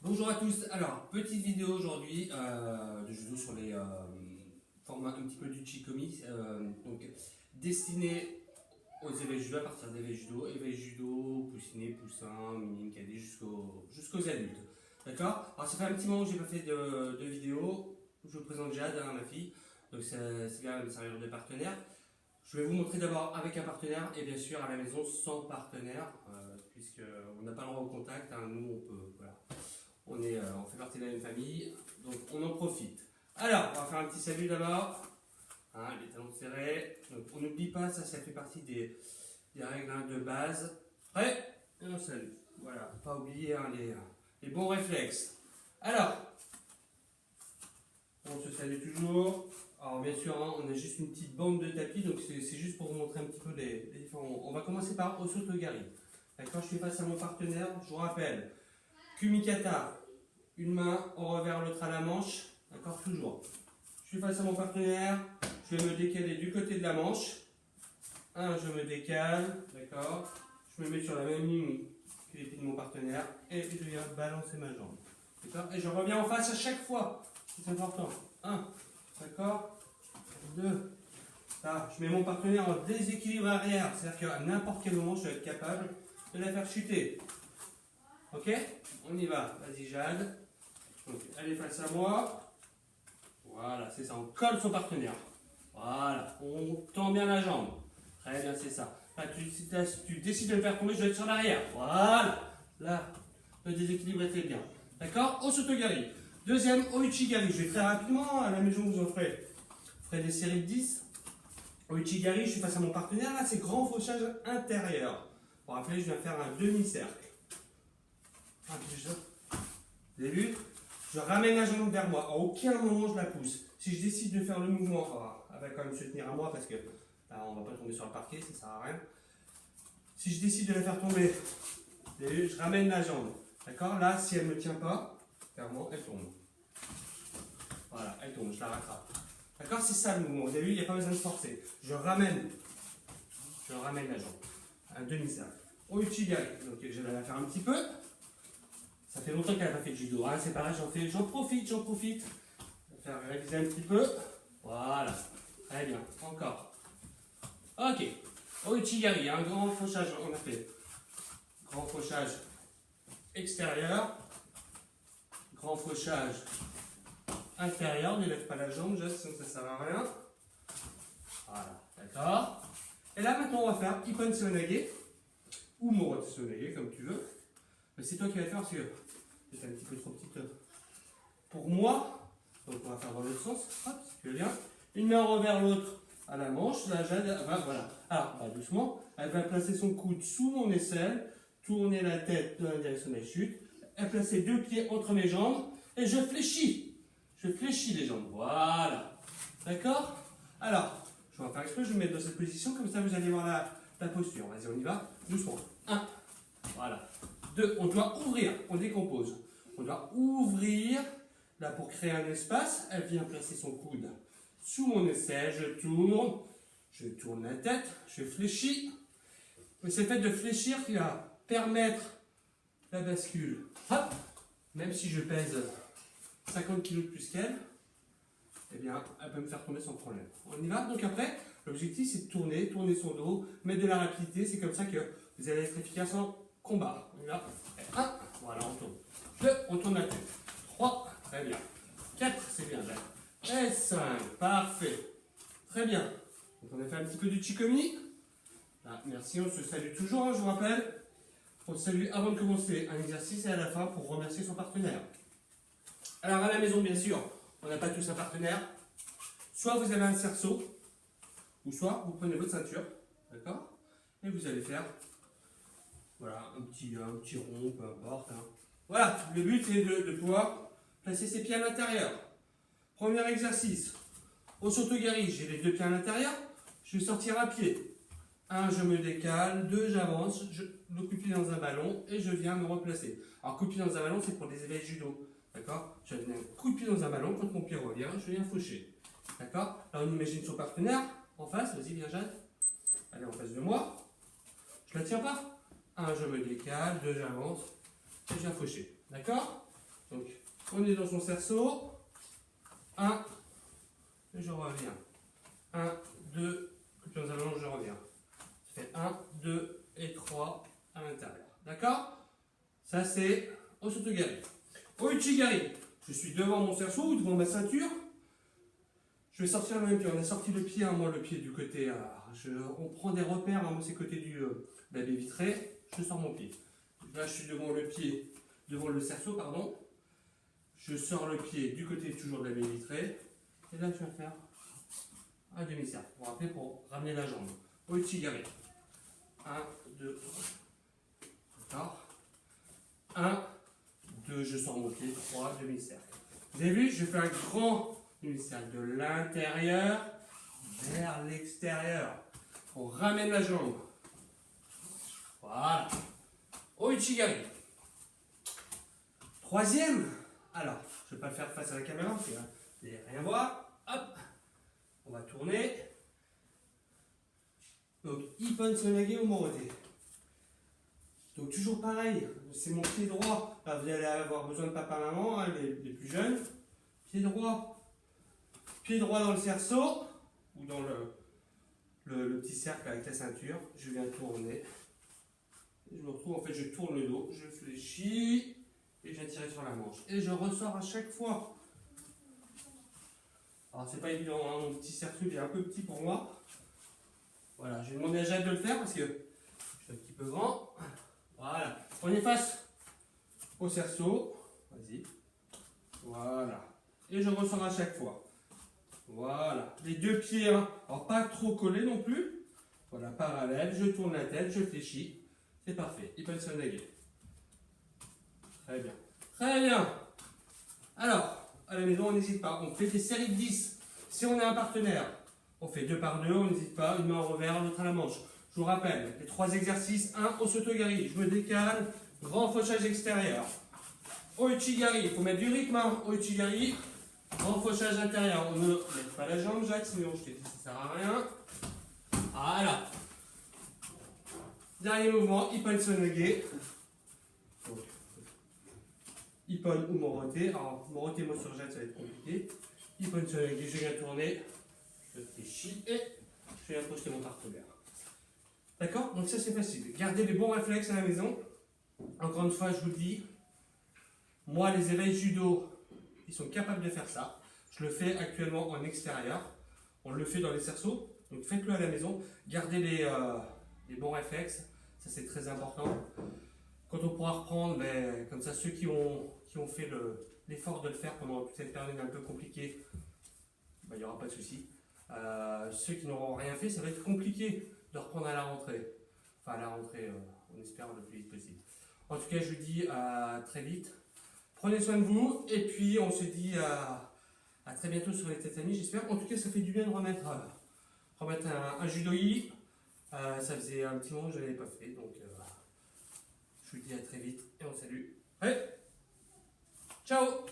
Bonjour à tous, alors petite vidéo aujourd'hui de judo sur les formats un petit peu du Chikomi, donc destiné aux éveils judo à partir d'éveils judo, poussiné, poussin, minime, cadet jusqu'aux adultes. D'accord. Alors ça fait un petit moment que j'ai pas fait de vidéo, je vous présente Jade, ma fille, donc c'est bien me servir de partenaire. Je vais vous montrer d'abord avec un partenaire et bien sûr à la maison sans partenaire, puisqu'on n'a pas le droit au contact, hein, nous on peut, voilà. On fait partie de la même famille, donc on en profite. Alors, on va faire un petit salut d'abord. Hein, les talons serrés. Donc, on n'oublie pas, ça fait partie des règles de base. Prêt? Et on salue. Voilà, pas oublier hein, les bons réflexes. Alors, on se salue toujours. Alors, bien sûr, hein, on a juste une petite bande de tapis, donc c'est juste pour vous montrer un petit peu les différents. On va commencer par Osotogari. D'accord, je suis face à mon partenaire, je vous rappelle. Kumikata, une main au revers, l'autre à la manche, d'accord, toujours. Je suis face à mon partenaire, je vais me décaler du côté de la manche. Je me décale, d'accord. Je me mets sur la même ligne que les pieds de mon partenaire et je viens balancer ma jambe. D'accord. Et je reviens en face à chaque fois, c'est important. 1, d'accord. 2, là, je mets mon partenaire en déséquilibre arrière, c'est-à-dire qu'à n'importe quel moment, je vais être capable de la faire chuter. Ok, on y va. Vas-y Jade. Donc, elle est face à moi. Voilà, c'est ça. On colle son partenaire. Voilà, on tend bien la jambe. Très bien, c'est ça. Là, tu décides de le faire tomber, je vais être sur l'arrière. Voilà. Là, le déséquilibre est fait bien. D'accord. Osotogari. Deuxième, Oichigari. Je vais très rapidement. À la maison, vous en ferez des séries de 10. Oichigari, je suis face à mon partenaire. Là, c'est grand fauchage intérieur. Pour rappeler, je viens faire un demi-cercle. Vous avez vu? Je ramène la jambe vers moi. À aucun moment je la pousse. Si je décide de faire le mouvement, elle va quand même se tenir à moi parce que là, on ne va pas tomber sur le parquet, ça ne sert à rien. Si je décide de la faire tomber, vous avez vu, je ramène la jambe. D'accord? Là, si elle ne me tient pas, clairement, elle tombe. Voilà, elle tombe, je la rattrape. D'accord? C'est ça le mouvement. Vous avez vu, il n'y a pas besoin de forcer. Je ramène la jambe. Un demi-cercle. Oichigari. Donc, je vais la faire un petit peu. Ça fait longtemps qu'elle n'a pas fait de judo, hein. C'est pareil, j'en profite. Je vais faire réviser un petit peu. Voilà, très bien, encore. Ok, Oichigari, un grand fauchage, on a fait grand fauchage extérieur, grand fauchage intérieur, ne lève pas la jambe, sinon ça ne sert à rien. Voilà, d'accord. Et là maintenant on va faire Ippon Seoinage, ou Morote Seoinage, comme tu veux. Mais c'est toi qui vas le faire parce que c'est un petit peu trop petite pour moi. Donc on va faire dans l'autre sens. Hop, si tu veux bien. Une main revers l'autre à la manche. Là, Jade, voilà. Alors, doucement, elle va placer son coude sous mon aisselle, tourner la tête dans la direction de la chute. Elle place ses deux pieds entre mes jambes et je fléchis. Je fléchis les jambes. Voilà. D'accord? Alors, je vais en faire exprès, je vais me mettre dans cette position, comme ça vous allez voir la posture. Vas-y, on y va. Doucement. 1. Voilà. 2, on doit ouvrir, on décompose. On doit ouvrir, là pour créer un espace, elle vient placer son coude sous mon aisselle, je tourne la tête, je fléchis. Et c'est le fait de fléchir qui va permettre la bascule. Hop, même si je pèse 50 kg de plus qu'elle, eh bien, elle peut me faire tomber sans problème. On y va. Donc après, l'objectif c'est de tourner son dos, mettre de la rapidité, c'est comme ça que vous allez être efficace en combat. On y va. 1, voilà, on tourne. 2, on tourne la tête. 3, très bien. 4, c'est bien. Et 5, parfait. Très bien. Donc on a fait un petit peu du Chikomi. Là, merci, on se salue toujours, hein, je vous rappelle. On se salue avant de commencer un exercice et à la fin pour remercier son partenaire. Alors à la maison, bien sûr, on n'a pas tous un partenaire. Soit vous avez un cerceau, ou soit vous prenez votre ceinture, d'accord? Et vous allez faire voilà, un petit rond, peu importe. Hein. Voilà, le but est de pouvoir placer ses pieds à l'intérieur. Premier exercice. Osotogari, j'ai les deux pieds à l'intérieur. Je vais sortir un pied. 1, je me décale. 2, j'avance. Le coup de pied dans un ballon et je viens me replacer. Alors, coup de pied dans un ballon, c'est pour des éveils judo. D'accord? Je donne un coup de pied dans un ballon. Quand mon pied revient, je viens faucher. D'accord? Là, on imagine son partenaire en face. Vas-y, viens, Jade. Elle est en face de moi. Je la tiens pas. 1, je me décale, 2, j'avance, et je viens faucher. D'accord? Donc, on est dans son cerceau. 1, et je reviens. 1, 2, puis on allonge, je reviens. Ça fait 1, 2 et 3 à l'intérieur. D'accord? Ça, c'est au Sotogari. Au Uchigari, je suis devant mon cerceau ou devant ma ceinture. Je vais sortir le même pied. On a sorti le pied, hein, moi le pied du côté. On prend des repères, hein, moi c'est côté de la baie vitrée. Je sors mon pied. Là, je suis devant le pied, devant le cerceau, pardon. Je sors le pied du côté toujours de la baie vitrée. Et là, je vais faire un demi-cercle. Pour rappeler, pour ramener la jambe. Au Uchigari. 1, 2, d'accord. 1, 2, je sors mon pied, 3, demi-cercle. Vous avez vu, je fais un grand demi-cercle de l'intérieur vers l'extérieur. On ramène la jambe. Voilà. Au Uchigari. Troisième. Alors, je ne vais pas le faire face à la caméra, parce que vous n'allez rien voir. Hop. On va tourner. Donc, Ippon Sonage Omorote. Donc toujours pareil, c'est mon pied droit. Là, vous allez avoir besoin de papa-maman, hein, les plus jeunes. Pied droit dans le cerceau, ou dans le petit cercle avec la ceinture. Je viens tourner. Et je me retrouve, en fait, je tourne le dos, je fléchis, et je viens tirer sur la manche. Et je ressors à chaque fois. Alors c'est pas évident, hein, mon petit cerceau est un peu petit pour moi. Voilà, je vais demander à Jade de le faire parce que je suis un petit peu grand. Voilà, on est face au cerceau. Vas-y. Voilà. Et je ressors à chaque fois. Voilà. Les deux pieds, hein. Alors pas trop collés non plus. Voilà, parallèle. Je tourne la tête, je fléchis. C'est parfait. Ippon Sonage. Très bien. Très bien. Alors, à la maison, on n'hésite pas. On fait des séries de 10. Si on a un partenaire, on fait 2 par 2. On n'hésite pas. Une main en revers, l'autre à la manche. Je vous rappelle, les 3 exercices. 1 au Sotogari, je me décale, grand fauchage extérieur. Au Uchigari, il faut mettre du rythme. Hein. Au Uchigari, grand fauchage intérieur. On ne met pas la jambe, Jacques, sinon je t'ai dit ça sert à rien. Voilà. Dernier mouvement, Ippon Sonage. Ippon ou Morote. Alors, Morote, moi sur Jacques, ça va être compliqué. Ippon Sonage, je viens tourner, je fléchis et je viens poster mon partenaire. D'accord? Donc ça c'est facile. Gardez les bons réflexes à la maison. Encore une fois, je vous le dis, moi les éveils judo, ils sont capables de faire ça. Je le fais actuellement en extérieur. On le fait dans les cerceaux. Donc faites-le à la maison. Gardez les bons réflexes. Ça c'est très important. Quand on pourra reprendre, ben, comme ça ceux qui ont fait l'effort de le faire pendant toute cette période un peu compliquée, ben, il n'y aura pas de souci. Ceux qui n'auront rien fait, ça va être compliqué de reprendre à la rentrée. Enfin, à la rentrée, on espère le plus vite possible. En tout cas, je vous dis à très vite. Prenez soin de vous. Et puis, on se dit à très bientôt sur les tatamis, j'espère. En tout cas, ça fait du bien de remettre un judo-i. Ça faisait un petit moment que je ne l'avais pas fait. Donc, je vous dis à très vite. Et on salue. Allez, ciao!